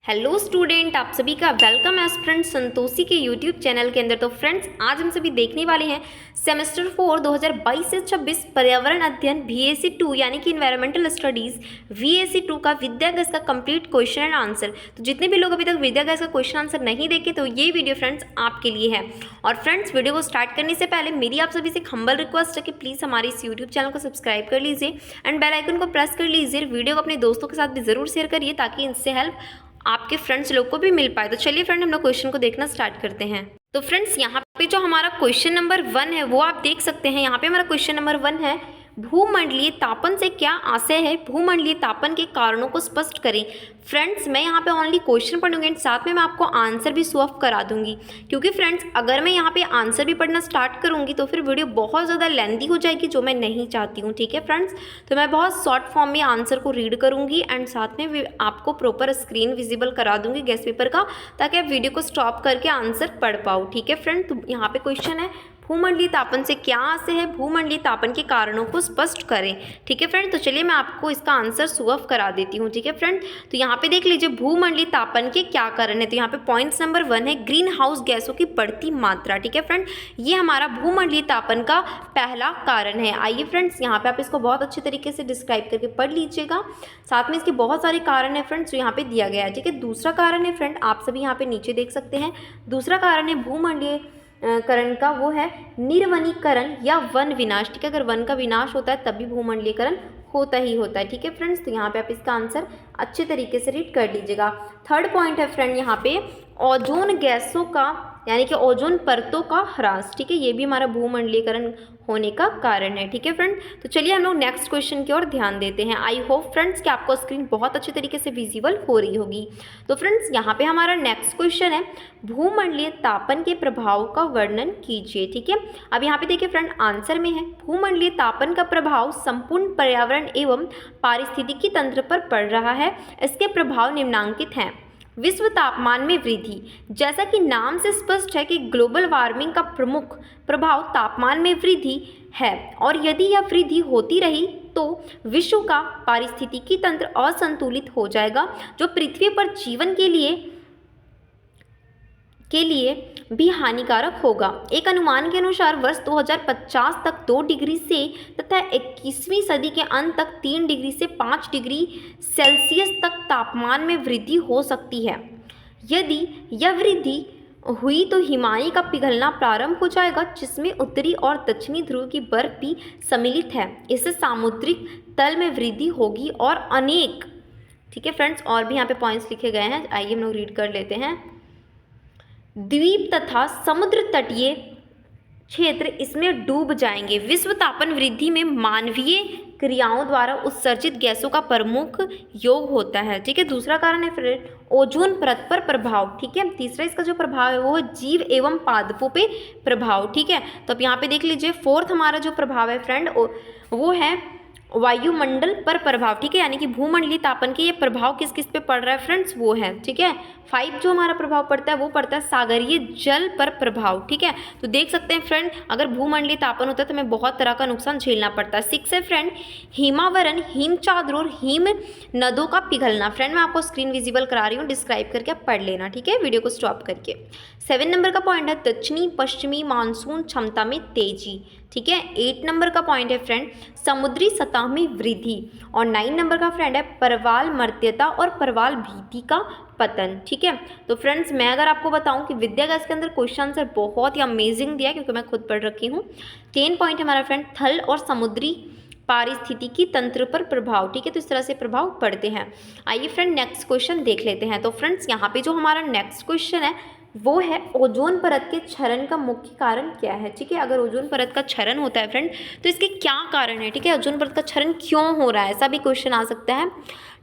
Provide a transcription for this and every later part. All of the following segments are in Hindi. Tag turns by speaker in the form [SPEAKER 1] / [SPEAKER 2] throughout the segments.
[SPEAKER 1] हेलो स्टूडेंट, आप सभी का वेलकम एस्पिरेंट संतोषी के यूट्यूब चैनल के अंदर। तो फ्रेंड्स, आज हम सभी देखने वाले हैं सेमेस्टर 4 2022 से 26 पर्यावरण अध्ययन VAC 2 यानी कि इन्वायरमेंटल स्टडीज़ VAC 2 का विद्या गैस का कंप्लीट क्वेश्चन एंड आंसर। तो जितने भी लोग अभी तक विद्या गैस का क्वेश्चन आंसर नहीं देखे तो ये वीडियो फ्रेंड्स आपके लिए है। और फ्रेंड्स, वीडियो को स्टार्ट करने से पहले मेरी आप सभी से एक हम्बल रिक्वेस्ट है कि प्लीज़ हमारे इस यूट्यूब चैनल को सब्सक्राइब कर लीजिए एंड बेल आइकन को प्रेस कर लीजिए। वीडियो को अपने दोस्तों के साथ भी ज़रूर शेयर करिए ताकि इनसे हेल्प आपके फ्रेंड्स लोग को भी मिल पाए। तो चलिए फ्रेंड, हम लोग क्वेश्चन को देखना स्टार्ट करते हैं। तो फ्रेंड्स, यहाँ पे जो हमारा क्वेश्चन नंबर 1 है वो आप देख सकते हैं। यहाँ पे हमारा क्वेश्चन नंबर 1 है, भूमंडलीय तापन से क्या आशय है, भूमंडलीय तापन के कारणों को स्पष्ट करें। फ्रेंड्स, मैं यहाँ पे ओनली क्वेश्चन पढ़ूंगी एंड साथ में मैं आपको आंसर भी शो ऑफ करा दूंगी, क्योंकि फ्रेंड्स अगर मैं यहाँ पे आंसर भी पढ़ना स्टार्ट करूँगी तो फिर वीडियो बहुत ज़्यादा लेंथी हो जाएगी, जो मैं नहीं चाहती हूँ। ठीक है फ्रेंड्स, तो मैं बहुत शॉर्ट फॉर्म में आंसर को रीड करूँगी एंड साथ में भी आपको प्रॉपर स्क्रीन विजिबल करा दूंगी गेस्ट पेपर का, ताकि आप वीडियो को स्टॉप करके आंसर पढ़ पाओ। ठीक है फ्रेंड, तो यहाँ पे क्वेश्चन है, भूमंडलीय तापन से क्या आशय है, भूमंडलीय तापन के कारणों को स्पष्ट करें। ठीक है फ्रेंड, तो चलिए मैं आपको इसका आंसर शो ऑफ करा देती हूँ। ठीक है फ्रेंड, तो यहाँ पे देख लीजिए भूमंडलीय तापन के क्या कारण है। तो यहाँ पे पॉइंट्स नंबर 1 है, ग्रीन हाउस गैसों की बढ़ती मात्रा। ठीक है फ्रेंड, ये हमारा भूमंडलीय तापन का पहला कारण है। आइए फ्रेंड्स, यहाँ पे आप इसको बहुत अच्छे तरीके से डिस्क्राइब करके पढ़ लीजिएगा। साथ में इसके बहुत सारे कारण है फ्रेंड्स जो यहाँ पे दिया गया है। ठीक है, दूसरा कारण है फ्रेंड, आप सभी यहाँ पे नीचे देख सकते हैं। दूसरा कारण है भूमंडलीय करण का, वो है निर्वनीकरण या वन विनाश। ठीक है, अगर वन का विनाश होता है तभी भूमंडलीकरण होता ही होता है। ठीक है फ्रेंड्स, तो यहाँ पे आप इसका आंसर अच्छे तरीके से रीड कर लीजिएगा। थर्ड पॉइंट है फ्रेंड यहाँ पे, ओजोन गैसों का यानी कि ओजोन परतों का ह्रास। ठीक है, ये भी हमारा भूमंडलीकरण होने का कारण है। ठीक है फ्रेंड, तो चलिए हम लोग नेक्स्ट क्वेश्चन की ओर ध्यान देते हैं। आई होप फ्रेंड्स कि आपको स्क्रीन बहुत अच्छे तरीके से विजिबल हो रही होगी। तो फ्रेंड्स, यहाँ पे हमारा नेक्स्ट क्वेश्चन है, भूमंडलीय तापन के प्रभाव का वर्णन कीजिए। ठीक है, अब यहाँ पे देखिए फ्रेंड, आंसर में है, भूमंडलीय तापन का प्रभाव संपूर्ण पर्यावरण एवं पारिस्थितिकी तंत्र पर पड़ रहा है। इसके प्रभाव निम्नांकित हैं। विश्व तापमान में वृद्धि, जैसा कि नाम से स्पष्ट है कि ग्लोबल वार्मिंग का प्रमुख प्रभाव तापमान में वृद्धि है, और यदि यह वृद्धि होती रही तो विश्व का पारिस्थितिकी तंत्र असंतुलित हो जाएगा, जो पृथ्वी पर जीवन के लिए भी हानिकारक होगा। एक अनुमान के अनुसार वर्ष 2050 तक 2 डिग्री से तथा 21वीं सदी के अंत तक 3 डिग्री से 5 डिग्री सेल्सियस तक तापमान में वृद्धि हो सकती है। यदि यह वृद्धि हुई तो हिमालय का पिघलना प्रारंभ हो जाएगा, जिसमें उत्तरी और दक्षिणी ध्रुव की बर्फ भी सम्मिलित है। इससे सामुद्रिक तल में वृद्धि होगी और अनेक, ठीक है फ्रेंड्स, और भी यहाँ पे पॉइंट्स लिखे गए हैं, आइए हम लोग रीड कर लेते हैं। द्वीप तथा समुद्र तटीय क्षेत्र इसमें डूब जाएंगे। विश्व तापन वृद्धि में मानवीय क्रियाओं द्वारा उत्सर्जित गैसों का प्रमुख योग होता है। ठीक है, दूसरा कारण है फ्रेंड, ओजोन परत पर प्रभाव। ठीक है, तीसरा इसका जो प्रभाव है वो है जीव एवं पादपों पे प्रभाव। ठीक है, तो अब यहाँ पे देख लीजिए, फोर्थ हमारा जो प्रभाव है फ्रेंड वो है वायुमंडल पर प्रभाव। ठीक है, यानी कि भूमंडलीय तापन के ये प्रभाव किस किस पे पड़ रहा है फ्रेंड्स, वो है। ठीक है, 5 जो हमारा प्रभाव पड़ता है वो पड़ता है सागरीय जल पर प्रभाव। ठीक है, तो देख सकते हैं फ्रेंड, अगर भूमंडलीय तापन होता है तो हमें बहुत तरह का नुकसान झेलना पड़ता है। 6 है फ्रेंड, हिमावरण, हिम चादरों और हिम नदों का पिघलना। फ्रेंड, मैं आपको स्क्रीन विजिबल करा रही हूँ, डिस्क्राइब करके आप पढ़ लेना। ठीक है, वीडियो को स्टॉप करके। 7 नंबर का पॉइंट है, दक्षिणी पश्चिमी मानसून क्षमता में तेजी। ठीक है, 8 नंबर का पॉइंट है फ्रेंड, समुद्री सतह में वृद्धि। और 9 नंबर का फ्रेंड है, परवाल मर्त्यता और परवाल भीति का पतन। ठीक है, तो फ्रेंड्स मैं अगर आपको बताऊं कि विद्या गैस के अंदर क्वेश्चन आंसर बहुत ही अमेजिंग दिया है, क्योंकि मैं खुद पढ़ रखी हूँ। 10 पॉइंट हमारा फ्रेंड, थल और समुद्री पारिस्थितिकी तंत्र पर प्रभाव। ठीक है, तो इस तरह से प्रभाव पड़ते हैं। आइए फ्रेंड नेक्स्ट क्वेश्चन देख लेते हैं। तो फ्रेंड्स, यहाँ पे जो हमारा नेक्स्ट क्वेश्चन है वो है, ओजोन परत के क्षरण का मुख्य कारण क्या है। ठीक है, अगर ओजोन परत का क्षरण होता है फ्रेंड तो इसके क्या कारण है। ठीक है, ओजोन परत का क्षरण क्यों हो रहा है, ऐसा भी क्वेश्चन आ सकता है।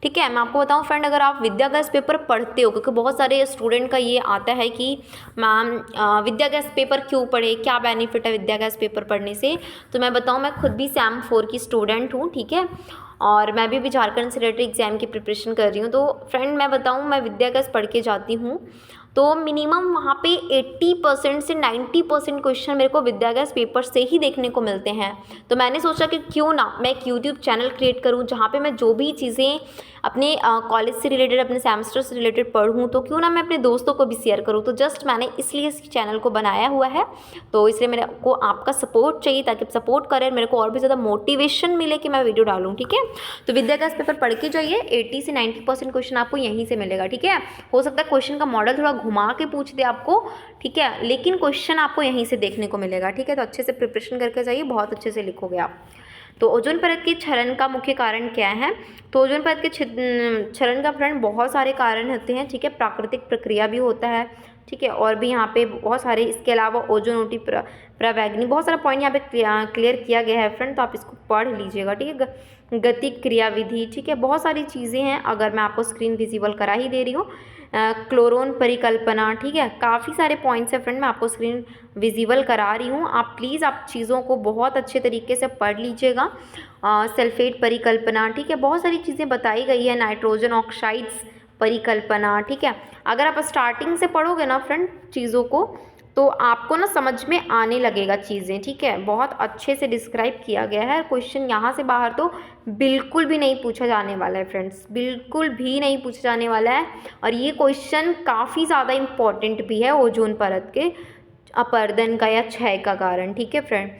[SPEAKER 1] ठीक है, मैं आपको बताऊं फ्रेंड, अगर आप विद्या गैस पेपर पढ़ते हो, क्योंकि बहुत सारे स्टूडेंट का ये आता है कि मैम विद्या गैस पेपर क्यों पढ़े, क्या बेनिफिट है विद्या गैस पेपर पढ़ने से, तो मैं बताऊं, मैं खुद भी SAM 4 की स्टूडेंट हूँ। ठीक है, और मैं भी झारखंड सेक्रेटरी एग्जाम की प्रिपरेशन कर रही हूँ। तो फ्रेंड मैं बताऊँ, मैं विद्या गैस पढ़ के जाती हूँ तो मिनिमम वहाँ पे 80% से 90% क्वेश्चन मेरे को विद्या गैस पेपर से ही देखने को मिलते हैं। तो मैंने सोचा कि क्यों ना मैं एक यूट्यूब चैनल क्रिएट करूँ जहाँ पे मैं जो भी चीज़ें अपने कॉलेज से रिलेटेड, अपने सेमेस्टर से रिलेटेड पढ़ूँ तो क्यों ना मैं अपने दोस्तों को भी शेयर करूँ। तो जस्ट मैंने इसलिए इस चैनल को बनाया हुआ है। तो इसलिए मेरे को आपका सपोर्ट चाहिए, ताकि सपोर्ट करें, मेरे को और भी ज़्यादा मोटिवेशन मिले कि मैं वीडियो डालूँ। ठीक है, तो विद्या गैस पेपर पढ़ के जाइए, 80 से 90% क्वेश्चन आपको यहीं से मिलेगा। ठीक है, हो सकता है क्वेश्चन का मॉडल थोड़ा घुमा के पूछ दे आपको, ठीक है, लेकिन क्वेश्चन आपको यहीं से देखने को मिलेगा। ठीक है, तो अच्छे से प्रिपरेशन करके जाइए, बहुत अच्छे से लिखोगे आप। तो ओजोन परत के क्षरण का मुख्य कारण क्या है? तो ओजोन परत के क्षरण का फ्रेंड बहुत सारे कारण होते हैं। ठीक है, प्राकृतिक प्रक्रिया भी होता है। ठीक है, और भी यहाँ पे बहुत सारे, इसके अलावा ओजोनोटी प्रवैगिनी, बहुत सारा पॉइंट यहाँ पे क्लियर किया गया है फ्रेंड, तो आप इसको पढ़ लीजिएगा। ठीक है, गति क्रियाविधि, ठीक है, बहुत सारी चीज़ें हैं। अगर मैं आपको स्क्रीन विजिबल करा ही दे रही हूँ, क्लोरोन परिकल्पना, ठीक है, काफ़ी सारे पॉइंट्स है फ्रेंड, मैं आपको स्क्रीन विजिबल करा रही हूँ। आप प्लीज़ आप चीज़ों को बहुत अच्छे तरीके से पढ़ लीजिएगा। सल्फेट परिकल्पना, ठीक है, बहुत सारी चीज़ें बताई गई है। नाइट्रोजन ऑक्साइड्स परिकल्पना, ठीक है, अगर आप स्टार्टिंग से पढ़ोगे ना फ्रेंड चीज़ों को, तो आपको ना समझ में आने लगेगा चीज़ें। ठीक है, बहुत अच्छे से डिस्क्राइब किया गया है। क्वेश्चन यहाँ से बाहर तो बिल्कुल भी नहीं पूछा जाने वाला है फ्रेंड्स, बिल्कुल भी नहीं पूछा जाने वाला है। और ये क्वेश्चन काफ़ी ज़्यादा इम्पॉर्टेंट भी है, ओजोन परत के अपरदन का या क्षय का कारण। ठीक है फ्रेंड,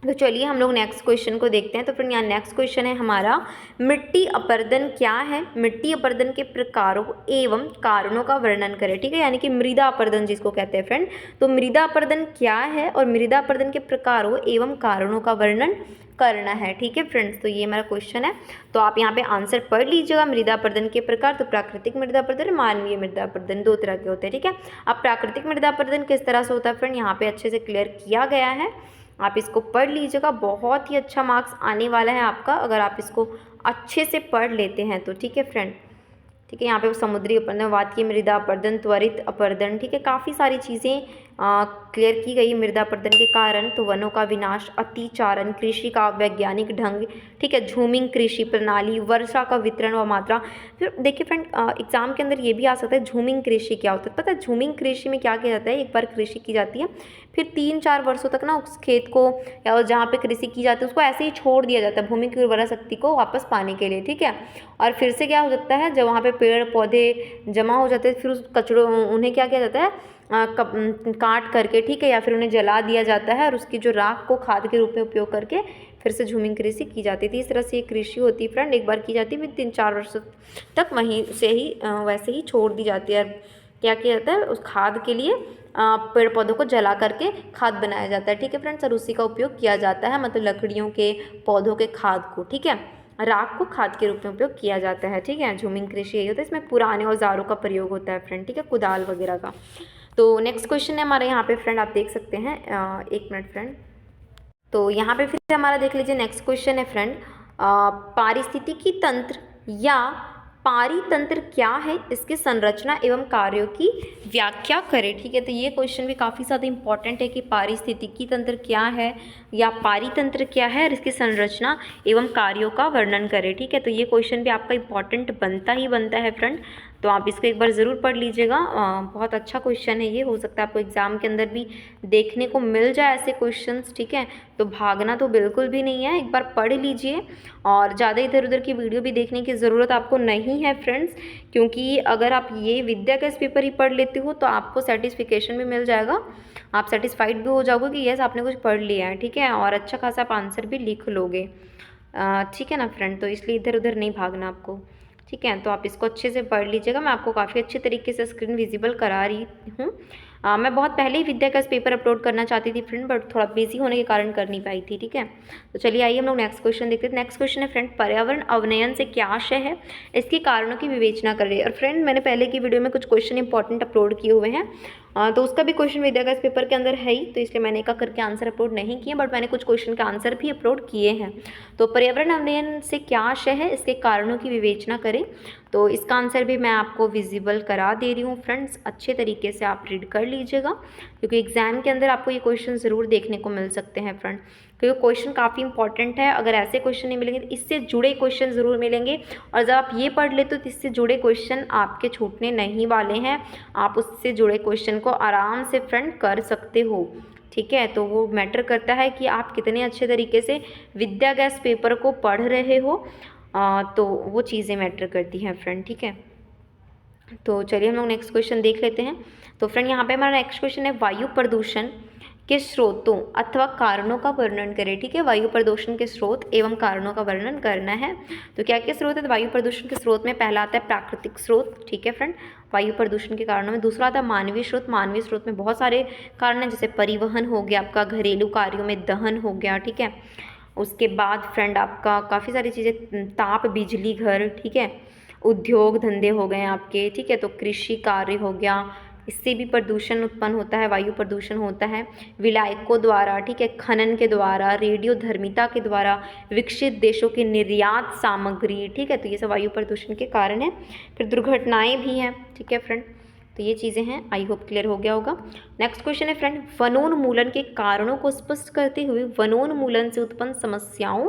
[SPEAKER 1] तो चलिए हम लोग नेक्स्ट क्वेश्चन को देखते हैं। तो फ्रेंड यहाँ नेक्स्ट क्वेश्चन है हमारा, मिट्टी अपरदन क्या है? मिट्टी अपरदन के प्रकारों एवं कारणों का वर्णन करें। ठीक है, यानी कि मृदा अपरदन जिसको कहते हैं फ्रेंड। तो मृदा अपरदन क्या है और मृदा अपरदन के प्रकारों एवं कारणों का वर्णन करना है। ठीक है फ्रेंड्स, तो ये मेरा क्वेश्चन है, तो आप यहाँ पे आंसर पढ़ लीजिएगा। मृदा अपरदन के प्रकार, तो प्राकृतिक मृदा अपरदन, मानवीय मृदा अपरदन, दो तरह के होते हैं। ठीक है, अब प्राकृतिक मृदा अपरदन किस तरह से होता है फ्रेंड, यहाँ पे अच्छे से क्लियर किया गया है, आप इसको पढ़ लीजिएगा। बहुत ही अच्छा मार्क्स आने वाला है आपका अगर आप इसको अच्छे से पढ़ लेते हैं तो। ठीक है फ्रेंड, ठीक है, यहाँ पे समुद्री अपरदन, वातकीय मृदा अपरदन, त्वरित अपरदन, ठीक है, काफ़ी सारी चीज़ें क्लियर की गई मृदा अपरदन के कारण। तो वनों का विनाश, अतिचारण, कृषि का वैज्ञानिक ढंग, ठीक है, झूमिंग कृषि प्रणाली, वर्षा का वितरण व मात्रा। फिर देखिए फ्रेंड, एग्जाम के अंदर ये भी आ सकता है झूमिंग कृषि क्या होता है। पता है झूमिंग कृषि में क्या किया जाता है, एक बार कृषि की जाती है, फिर 3-4 वर्षों तक ना उस खेत को या जहाँ पे कृषि की जाती है उसको ऐसे ही छोड़ दिया जाता है भूमि की उर्वरा शक्ति को वापस पाने के लिए। ठीक है, और फिर से क्या हो जाता है, जब वहाँ पे पेड़ पौधे जमा हो जाते हैं, फिर उस कचड़ों उन्हें क्या किया जाता है, काट करके, ठीक है, या फिर उन्हें जला दिया जाता है और उसकी जो राख को खाद के रूप में उपयोग करके फिर से झूमिंग कृषि की जाती थी। इस तरह से ये कृषि होती है फ्रेंड, एक बार की जाती है, फिर 3-4 वर्षों तक वहीं से ही वैसे ही छोड़ दी जाती है। क्या किया जाता है, उस खाद के लिए पेड़ पौधों को जला करके खाद बनाया जाता है। ठीक है फ्रेंड्स, और उसी का उपयोग किया जाता है, मतलब लकड़ियों के पौधों के खाद को, ठीक है, राख को खाद के रूप में उपयोग किया जाता है। ठीक है, झूमिंग कृषि यही होता है, इसमें पुराने औजारों का प्रयोग होता है फ्रेंड, ठीक है, कुदाल वगैरह का। तो नेक्स्ट क्वेश्चन है हमारे यहाँ पे फ्रेंड, आप देख सकते हैं, एक मिनट फ्रेंड, तो यहाँ पे फिर हमारा देख लीजिए नेक्स्ट क्वेश्चन है फ्रेंड, पारिस्थितिकी तंत्र या पारितंत्र क्या है, इसकी संरचना एवं कार्यों की व्याख्या करें। ठीक है, तो ये क्वेश्चन भी काफ़ी ज़्यादा इंपॉर्टेंट है कि पारिस्थितिकी तंत्र क्या है या पारितंत्र क्या है और इसकी संरचना एवं कार्यों का वर्णन करें। ठीक है, तो ये क्वेश्चन भी आपका इंपॉर्टेंट बनता ही बनता है फ्रेंड, तो आप इसको एक बार ज़रूर पढ़ लीजिएगा। बहुत अच्छा क्वेश्चन है ये, हो सकता है आपको एग्ज़ाम के अंदर भी देखने को मिल जाए ऐसे क्वेश्चंस। ठीक है, तो भागना तो बिल्कुल भी नहीं है, एक बार पढ़ लीजिए और ज़्यादा इधर उधर की वीडियो भी देखने की ज़रूरत आपको नहीं है फ्रेंड्स, क्योंकि अगर आप ये विद्या गैस पेपर ही पढ़ लेते हो तो आपको सर्टिफिकेशन भी मिल जाएगा, आप सेटिस्फाइड भी हो जाओगे कि यस आपने कुछ पढ़ लिया है। ठीक है, और अच्छा खासा आप आंसर भी लिख लोगे। ठीक है ना फ्रेंड, तो इसलिए इधर उधर नहीं भागना आपको। ठीक है, तो आप इसको अच्छे से पढ़ लीजिएगा, मैं आपको काफ़ी अच्छे तरीके से स्क्रीन विजिबल करा रही हूँ। मैं बहुत पहले ही विद्या का पेपर अपलोड करना चाहती थी फ्रेंड, बट थोड़ा बिजी होने के कारण कर नहीं पाई थी। ठीक है, तो चलिए आइए हम लोग नेक्स्ट क्वेश्चन देखते हैं। नेक्स्ट क्वेश्चन है फ्रेंड, पर्यावरण अवनयन से क्या आशय है, इसके कारणों की विवेचना कर रही है। और फ्रेंड मैंने पहले की वीडियो में कुछ क्वेश्चन इंपॉर्टेंट अपलोड किए हुए हैं, तो उसका भी क्वेश्चन विद्या का पेपर के अंदर है ही, तो इसलिए मैंने एक करके आंसर अपलोड नहीं किए, बट मैंने कुछ क्वेश्चन का आंसर भी अपलोड किए हैं। तो पर्यावरण अवनयन से क्या आशय है, इसके कारणों की विवेचना करें, तो इसका आंसर भी मैं आपको विजिबल करा दे रही हूँ फ्रेंड्स, अच्छे तरीके से आप रीड कर लीजिएगा, क्योंकि एग्जाम के अंदर आपको ये क्वेश्चन ज़रूर देखने को मिल सकते हैं फ्रेंड, क्योंकि क्वेश्चन काफ़ी इंपॉर्टेंट है। अगर ऐसे क्वेश्चन नहीं मिलेंगे तो इससे जुड़े क्वेश्चन ज़रूर मिलेंगे, और जब आप ये पढ़ लेते हो तो इससे जुड़े क्वेश्चन आपके छूटने नहीं वाले हैं, आप उससे जुड़े क्वेश्चन को आराम से फ्रेंड कर सकते हो। ठीक है, तो वो मैटर करता है कि आप कितने अच्छे तरीके से विद्या गैस पेपर को पढ़ रहे हो। तो वो चीज़ें मैटर करती हैं फ्रेंड, ठीक है। तो चलिए हम लोग नेक्स्ट क्वेश्चन देख लेते हैं। तो फ्रेंड यहाँ पे हमारा नेक्स्ट क्वेश्चन है, वायु प्रदूषण के स्रोतों अथवा कारणों का वर्णन करें, ठीक है। वायु प्रदूषण के स्रोत एवं कारणों का वर्णन करना है। तो क्या क्या स्रोत है, तो वायु प्रदूषण के स्रोत में पहला आता है प्राकृतिक स्रोत, ठीक है फ्रेंड, वायु प्रदूषण के कारणों में। दूसरा आता है मानवीय स्रोत। मानवीय स्रोत में बहुत सारे कारण हैं, जैसे परिवहन हो गया, आपका घरेलू कार्यों में दहन हो गया, ठीक है। उसके बाद फ्रेंड आपका काफ़ी सारी चीज़ें, ताप बिजली घर, ठीक है, उद्योग धंधे हो गए आपके, ठीक है। तो कृषि कार्य हो गया, इससे भी प्रदूषण उत्पन्न होता है, वायु प्रदूषण होता है। विलायकों द्वारा, ठीक है, खनन के द्वारा, रेडियोधर्मिता के द्वारा, विकसित देशों की निर्यात सामग्री, ठीक है। तो ये सब वायु प्रदूषण के कारण है। फिर दुर्घटनाएं भी हैं, ठीक है फ्रेंड। तो ये चीज़ें हैं, आई होप क्लियर हो गया होगा। नेक्स्ट क्वेश्चन है फ्रेंड, वनोन्मूलन के कारणों को स्पष्ट करते हुए वनोन्मूलन से उत्पन्न समस्याओं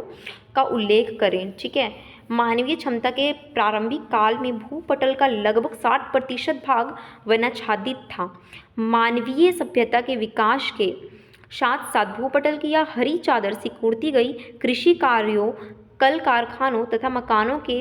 [SPEAKER 1] का उल्लेख करें, ठीक है। मानवीय क्षमता के प्रारंभिक काल में भूपटल का लगभग 60% भाग वनाच्छादित था। मानवीय सभ्यता के विकास के साथ साथ भूपटल की यह हरी चादर सिकुड़ती गई। कृषि कार्यों, कल कारखानों तथा मकानों के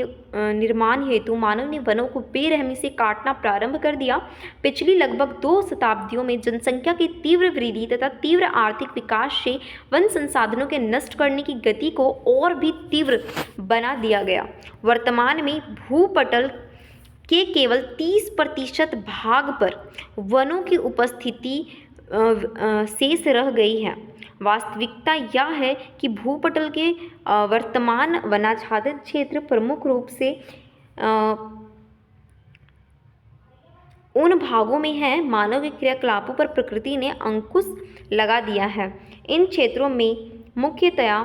[SPEAKER 1] निर्माण हेतु मानव ने वनों को बेरहमी से काटना प्रारंभ कर दिया। पिछली लगभग 2 शताब्दियों में जनसंख्या की तीव्र वृद्धि तथा तीव्र आर्थिक विकास से वन संसाधनों के नष्ट करने की गति को और भी तीव्र बना दिया गया। वर्तमान में भूपटल के केवल 30% भाग पर वनों की उपस्थिति शेष रह गई है। वास्तविकता यह है कि भूपटल के वर्तमान वनाच्छादित क्षेत्र प्रमुख रूप से उन भागों में है मानव के क्रियाकलापों पर प्रकृति ने अंकुश लगा दिया है। इन क्षेत्रों में मुख्यतया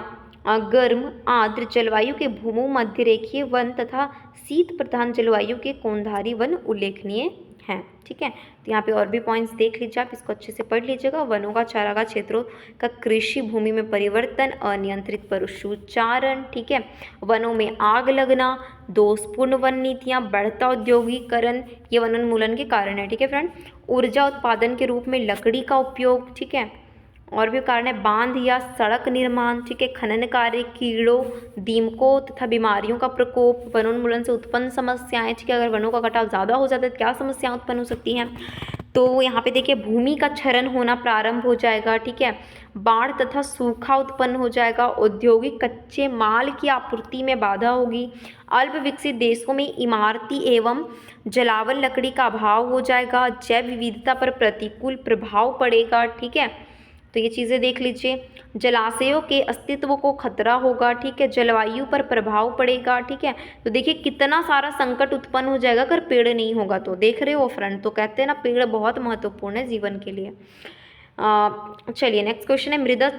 [SPEAKER 1] गर्म आर्द्र जलवायु के भूमध्य रेखीय वन तथा शीत प्रधान जलवायु के कोणधारी वन उल्लेखनीय हैं, ठीक है। तो यहाँ पे और भी पॉइंट्स देख लीजिए, आप इसको अच्छे से पढ़ लीजिएगा। वनों का चारागाह क्षेत्रों का कृषि भूमि में परिवर्तन, अनियंत्रित पशुचारण, ठीक है, वनों में आग लगना, दोषपूर्ण वन नीतियाँ, बढ़ता औद्योगिकरण, ये वनोन्मूलन के कारण है, ठीक है फ्रेंड। ऊर्जा उत्पादन के रूप में लकड़ी का उपयोग, ठीक है, और भी कारण है बांध या सड़क निर्माण, ठीक है, खनन कार्य, कीड़ों, दीमकों तथा बीमारियों का प्रकोप, वनोन्मूलन से उत्पन्न समस्याएं, ठीक है। अगर वनों का कटाव ज़्यादा हो जाता है तो क्या समस्याएं उत्पन्न हो सकती हैं, तो यहाँ पे देखिए भूमि का क्षरण होना प्रारंभ हो जाएगा, ठीक है, बाढ़ तथा सूखा उत्पन्न हो जाएगा, औद्योगिक कच्चे माल की आपूर्ति में बाधा होगी, अल्प विकसित देशों में इमारती एवं जलावन लकड़ी का अभाव हो जाएगा, जैव विविधता पर प्रतिकूल प्रभाव पड़ेगा, ठीक है। तो ये चीज़ें देख लीजिए। जलाशयों के अस्तित्व को खतरा होगा, ठीक है, जलवायु पर प्रभाव पड़ेगा, ठीक है। तो देखिए कितना सारा संकट उत्पन्न हो जाएगा अगर पेड़ नहीं होगा तो, देख रहे हो फ्रेंड। तो कहते हैं ना पेड़ बहुत महत्वपूर्ण है जीवन के लिए। चलिए नेक्स्ट क्वेश्चन है, मृदा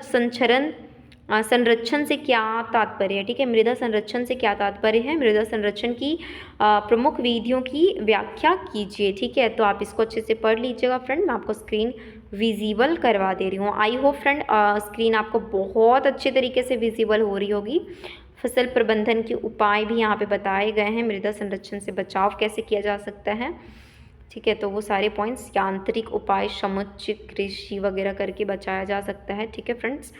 [SPEAKER 1] संरक्षण से क्या तात्पर्य है, ठीक है। मृदा संरक्षण से क्या तात्पर्य है, मृदा संरक्षण की प्रमुख विधियों की व्याख्या कीजिए, ठीक है। तो आप इसको अच्छे से पढ़ लीजिएगा फ्रेंड, मैं आपको स्क्रीन विजिबल करवा दे रही हूँ। आई होप फ्रेंड स्क्रीन आपको बहुत अच्छे तरीके से विजिबल हो रही होगी। फसल प्रबंधन के उपाय भी यहाँ पे बताए गए हैं, मृदा संरक्षण से बचाव कैसे किया जा सकता है, ठीक है। तो वो सारे पॉइंट्स, यांत्रिक उपाय, समुचित कृषि वगैरह करके बचाया जा सकता है, ठीक है फ्रेंड्स।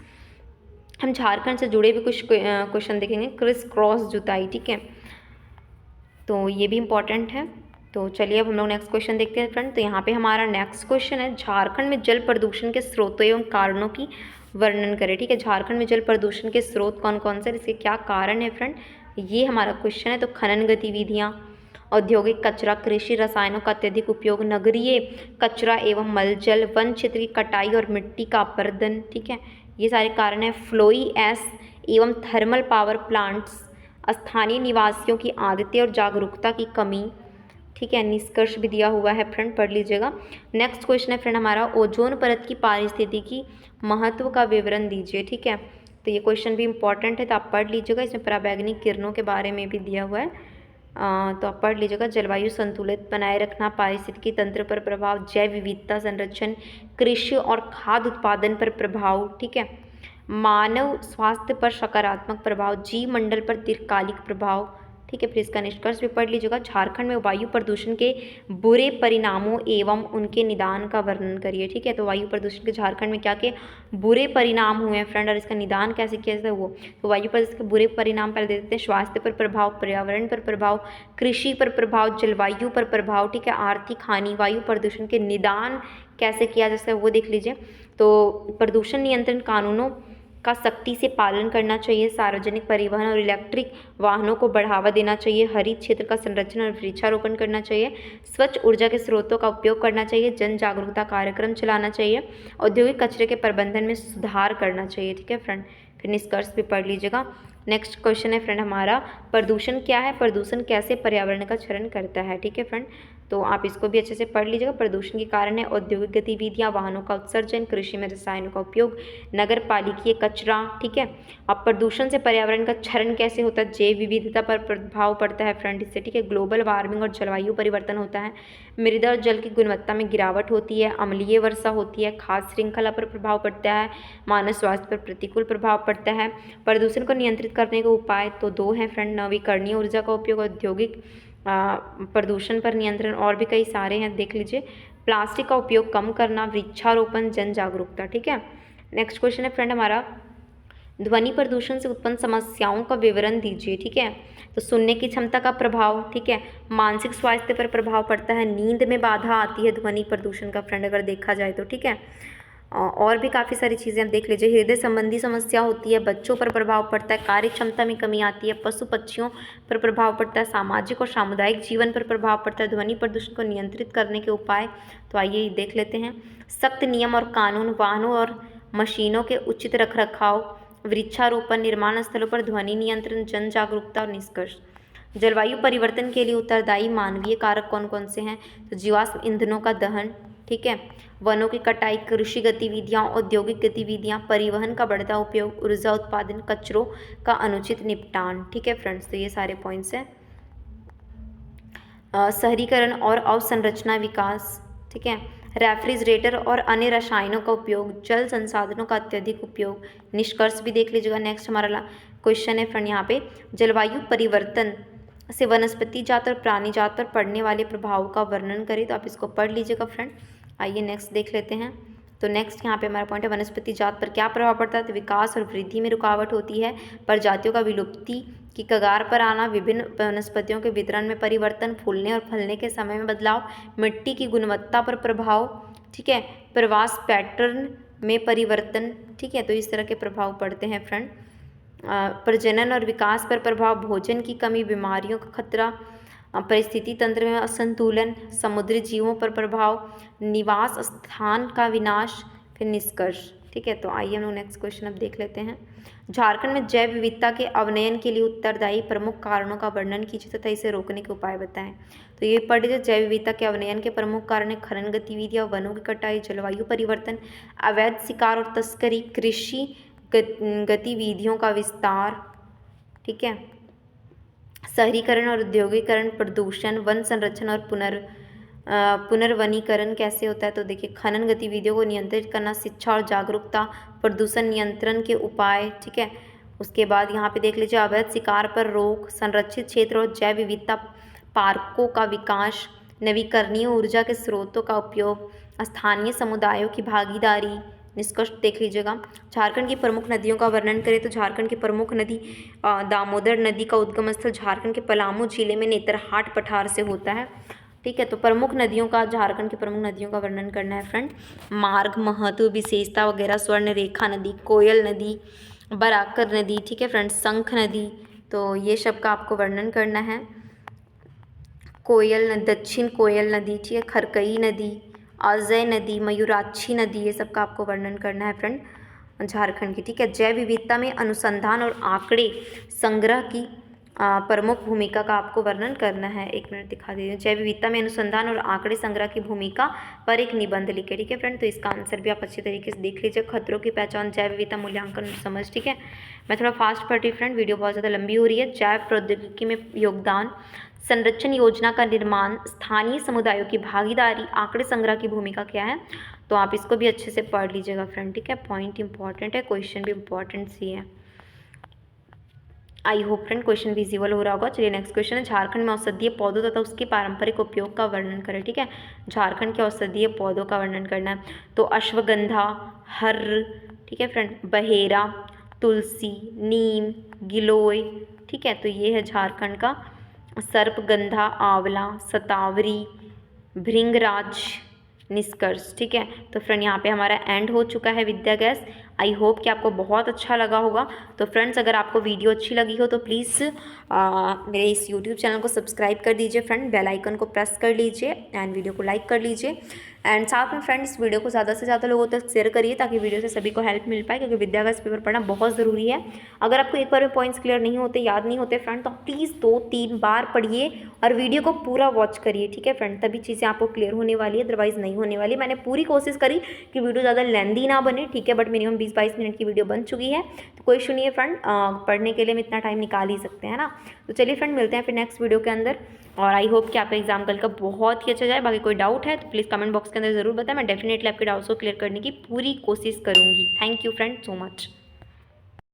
[SPEAKER 1] हम झारखंड से जुड़े भी कुछ क्वेश्चन देखेंगे, क्रिस क्रॉस जुताई, ठीक है, तो ये भी इम्पॉर्टेंट है। तो चलिए अब हम लोग नेक्स्ट क्वेश्चन देखते हैं फ्रेंड। तो यहाँ पे हमारा नेक्स्ट क्वेश्चन है, झारखंड में जल प्रदूषण के स्रोतों एवं कारणों की वर्णन करें, ठीक है। झारखंड में जल प्रदूषण के स्रोत कौन कौन से, इसके क्या कारण है फ्रेंड, ये हमारा क्वेश्चन है। तो खनन गतिविधियाँ, औद्योगिक कचरा, कृषि रसायनों का अत्यधिक उपयोग, नगरीय कचरा एवं मलजल, वन क्षेत्र की कटाई और मिट्टी का अपरदन, ठीक है, ये सारे कारण हैं। फ्लोई एस एवं थर्मल पावर प्लांट्स, स्थानीय निवासियों की आदतें और जागरूकता की कमी, ठीक है। निष्कर्ष भी दिया हुआ है फ्रेंड, पढ़ लीजिएगा। नेक्स्ट क्वेश्चन है फ्रेंड हमारा, ओजोन परत की पारिस्थितिकी महत्व का विवरण दीजिए, ठीक है। तो ये क्वेश्चन भी इंपॉर्टेंट है, तो आप पढ़ लीजिएगा। इसमें पराबैंगनी किरणों के बारे में भी दिया हुआ है, तो आप पढ़ लीजिएगा। जलवायु संतुलित बनाए रखना, पारिस्थितिकी तंत्र पर प्रभाव, जैव विविधता संरक्षण, कृषि और खाद्य उत्पादन पर प्रभाव, ठीक है, मानव स्वास्थ्य पर सकारात्मक प्रभाव, जीव मंडल पर दीर्घकालिक प्रभाव, ठीक है। फिर इसका निष्कर्ष भी पढ़ लीजिएगा। झारखंड में वायु प्रदूषण के बुरे परिणामों एवं उनके निदान का वर्णन करिए, ठीक है। तो वायु प्रदूषण के झारखंड में क्या के बुरे परिणाम हुए हैं फ्रेंड, और इसका निदान कैसे किया जाता है वो। तो वायु प्रदूषण के बुरे परिणाम पहले दे देते हैं। स्वास्थ्य पर प्रभाव, पर्यावरण पर प्रभाव, कृषि पर प्रभाव, जलवायु पर प्रभाव, ठीक है, आर्थिक हानि। वायु प्रदूषण के निदान कैसे किया जाता है वो देख लीजिए। तो प्रदूषण नियंत्रण कानूनों का सख्ती से पालन करना चाहिए। सार्वजनिक परिवहन और इलेक्ट्रिक वाहनों को बढ़ावा देना चाहिए। हरित क्षेत्र का संरक्षण और वृक्षारोपण करना चाहिए। स्वच्छ ऊर्जा के स्रोतों का उपयोग करना चाहिए। जन जागरूकता कार्यक्रम चलाना चाहिए। औद्योगिक कचरे के प्रबंधन में सुधार करना चाहिए, ठीक है फ्रेंड। फिर निष्कर्ष भी पढ़ लीजिएगा। नेक्स्ट क्वेश्चन है फ्रेंड हमारा, प्रदूषण क्या है, प्रदूषण कैसे पर्यावरण का क्षरण करता है, ठीक है फ्रेंड। तो आप इसको भी अच्छे से पढ़ लीजिएगा। प्रदूषण के कारण है औद्योगिक गतिविधियां, वाहनों का उत्सर्जन, कृषि में रसायनों का उपयोग, नगर पालिकीय कचरा, ठीक है। अब प्रदूषण से पर्यावरण का क्षरण कैसे होता है, जैव विविधता पर प्रभाव पड़ता है फ्रेंड इससे, ठीक है। ग्लोबल वार्मिंग और जलवायु परिवर्तन होता है। मृदा और जल की गुणवत्ता में गिरावट होती है। अम्लीय वर्षा होती है। खाद्य श्रृंखला पर प्रभाव पड़ता है। मानव स्वास्थ्य पर प्रतिकूल प्रभाव पड़ता है। प्रदूषण को नियंत्रित करने के उपाय तो दो हैं फ्रेंड, नवीकरणीय ऊर्जा का उपयोग, औद्योगिक प्रदूषण पर नियंत्रण, और भी कई सारे हैं देख लीजिए। प्लास्टिक का उपयोग कम करना, वृक्षारोपण, जन जागरूकता, ठीक है। नेक्स्ट क्वेश्चन है फ्रेंड हमारा, ध्वनि प्रदूषण से उत्पन्न समस्याओं का विवरण दीजिए, ठीक है। तो सुनने की क्षमता का प्रभाव, ठीक है, मानसिक स्वास्थ्य पर प्रभाव पड़ता है, नींद में बाधा आती है ध्वनि प्रदूषण का फ्रेंड अगर देखा जाए तो, ठीक है। और भी काफ़ी सारी चीज़ें आप देख लीजिए। हृदय संबंधी समस्या होती है, बच्चों पर प्रभाव पड़ता है, कार्य क्षमता में कमी आती है, पशु पक्षियों पर प्रभाव पड़ता है, सामाजिक और सामुदायिक जीवन पर प्रभाव पड़ता है। ध्वनि प्रदूषण को नियंत्रित करने के उपाय तो आइए देख लेते हैं। सख्त नियम और कानून, वाहनों और मशीनों के उचित रखरखाव, वृक्षारोपण, निर्माण स्थलों पर ध्वनि नियंत्रण, जन जागरूकता और निष्कर्ष। जलवायु परिवर्तन के लिए उत्तरदायी मानवीय कारक कौन कौन से हैं, तो जीवाश्म ईंधनों का दहन, ठीक है, वनों की कटाई, कृषि गतिविधियां, औद्योगिक गतिविधियां, परिवहन का बढ़ता उपयोग, ऊर्जा उत्पादन, कचरों का अनुचित निपटान, ठीक है फ्रेंड्स। तो ये सारे पॉइंट्स हैं। शहरीकरण और अवसंरचना विकास, ठीक है, रेफ्रिजरेटर और अन्य रसायनों का उपयोग, जल संसाधनों का अत्यधिक उपयोग, निष्कर्ष भी देख लीजिएगा। नेक्स्ट हमारा क्वेश्चन है फ्रेंड यहाँ पे, जलवायु परिवर्तन से वनस्पति जात और प्राणी जात पर पड़ने वाले प्रभाव का वर्णन करें। तो आप इसको पढ़ लीजिएगा फ्रेंड। आइए नेक्स्ट देख लेते हैं। तो नेक्स्ट यहाँ पे हमारा पॉइंट है, वनस्पति जात पर क्या प्रभाव पड़ता है, तो विकास और वृद्धि में रुकावट होती है, प्रजातियों का विलुप्ति की कगार पर आना, विभिन्न वनस्पतियों के वितरण में परिवर्तन, फूलने और फलने के समय में बदलाव, मिट्टी की गुणवत्ता पर प्रभाव, ठीक है, प्रवास पैटर्न में परिवर्तन, ठीक है। तो इस तरह के प्रभाव पड़ते हैं फ्रेंड। प्रजनन और विकास पर प्रभाव, भोजन की कमी, बीमारियों का खतरा, परिस्थिति तंत्र में असंतुलन, समुद्री जीवों पर प्रभाव, निवास स्थान का विनाश, फिर निष्कर्ष, ठीक है। तो आइए हम लोग नेक्स्ट क्वेश्चन अब देख लेते हैं। झारखंड में जैव विविधता के अवनयन के लिए उत्तरदायी प्रमुख कारणों का वर्णन कीजिए तथा इसे रोकने के उपाय बताएं। तो ये पढ़ लीजिए, जैव विविधता के अवनयन के प्रमुख कारण है खनन गतिविधियां, वनों की कटाई, जलवायु परिवर्तन, अवैध शिकार और तस्करी, कृषि गतिविधियों का विस्तार, ठीक है, शहरीकरण और औद्योगिकरण, प्रदूषण, वन संरक्षण और पुनर्वनीकरण कैसे होता है। तो देखिए, खनन गतिविधियों को नियंत्रित करना, शिक्षा और जागरूकता, प्रदूषण नियंत्रण के उपाय, ठीक है। उसके बाद यहाँ पे देख लीजिए, अवैध शिकार पर रोक, संरक्षित क्षेत्र और जैव विविधता पार्कों का विकास, नवीकरणीय ऊर्जा के स्रोतों का उपयोग, स्थानीय समुदायों की भागीदारी, निष्कर्ष देख लीजिएगा। झारखंड की प्रमुख नदियों का वर्णन करें तो झारखंड की प्रमुख नदी दामोदर नदी का उद्गम स्थल झारखंड के पलामू जिले में नेतरहाट पठार से होता है, ठीक है। तो प्रमुख नदियों का, झारखंड की प्रमुख नदियों का वर्णन करना है फ्रेंड। मार्ग, महत्व, विशेषता वगैरह, स्वर्ण रेखा नदी, कोयल नदी, बराकर नदी, ठीक है फ्रेंड, शंख नदी, तो ये सब का आपको वर्णन करना है। कोयल नदी, दक्षिण कोयल नदी, ठीक है, खरकई नदी, अजय नदी, मयूराक्षी नदी, ये सब का आपको वर्णन करना है फ्रेंड झारखंड की, ठीक है। जैव विविधता में अनुसंधान और आंकड़े संग्रह की प्रमुख भूमिका का आपको वर्णन करना है। एक मिनट दिखा दीजिए। जैव विविधता में अनुसंधान और आंकड़े संग्रह की भूमिका पर एक निबंध लिखे, ठीक है फ्रेंड। तो इसका आंसर भी आप अच्छे तरीके से देख लीजिए। खतरों की पहचान, जैव विविधता मूल्यांकन समझ, ठीक है। मैं थोड़ा फास्ट पढ़ रही फ्रेंड, वीडियो बहुत ज़्यादा लंबी हो रही है। जैव प्रौद्योगिकी में योगदान, संरक्षण योजना का निर्माण, स्थानीय समुदायों की भागीदारी, आंकड़े संग्रह की भूमिका क्या है। तो आप इसको भी अच्छे से पढ़ लीजिएगा फ्रेंड, ठीक है। पॉइंट इंपॉर्टेंट है, क्वेश्चन भी इंपॉर्टेंट सी है। I hope friend question visible हो रहा होगा। चलिए नेक्स्ट क्वेश्चन है, झारखंड में औषधीय पौधों तथा उसके पारंपरिक उपयोग का वर्णन करें। ठीक है, झारखंड के औषधीय पौधों का वर्णन करना है। तो अश्वगंधा, हर्र, ठीक है फ्रेंड, बहेरा, तुलसी, नीम, गिलोय। ठीक है, तो ये है झारखंड का। सर्पगंधा, आंवला, शतावरी, भृंगराज, निष्कर्ष। ठीक है, तो फ्रेंड यहाँ पे हमारा एंड हो चुका है विद्या गैस। आई होप कि आपको बहुत अच्छा लगा होगा। तो फ्रेंड्स अगर आपको वीडियो अच्छी लगी हो तो प्लीज़ मेरे इस यूट्यूब चैनल को सब्सक्राइब कर दीजिए फ्रेंड, बेल आइकन को प्रेस कर लीजिए एंड वीडियो को लाइक कर लीजिए। एंड साथ में फ्रेंड्स वीडियो को ज़्यादा से ज़्यादा लोगों तक शेयर करिए ताकि वीडियो से सभी को हेल्प मिल पाए, क्योंकि विद्या गैस पेपर पढ़ना बहुत ज़रूरी है। अगर आपको एक बार में पॉइंट्स क्लियर नहीं होते, याद नहीं होते फ्रेंड, तो प्लीज़ 2-3 बार पढ़िए और वीडियो को पूरा वॉच करिए। ठीक है फ्रेंड, तभी चीज़ें आपको क्लियर होने वाली है, अदरवाइज़ नहीं होने वाली। मैंने पूरी कोशिश करी कि वीडियो ज़्यादा लेंदी ना बने, ठीक है, बट मिनिमम 20-22 मिनट की वीडियो बन चुकी है, तो कोई इशू नहीं है फ्रेंड। पढ़ने के लिए हम इतना टाइम निकाल ही सकते हैं ना। तो चलिए फ्रेंड, मिलते हैं फिर नेक्स्ट वीडियो के अंदर, और आई होप कि आपका एग्जाम कल का बहुत ही अच्छा जाए। बाकी कोई डाउट है तो प्लीज़ कमेंट बॉक्स के अंदर ज़रूर बताएं, मैं डेफिनेटली आपके डाउट्स को क्लियर करने की पूरी कोशिश करूँगी। Thank you friend so much.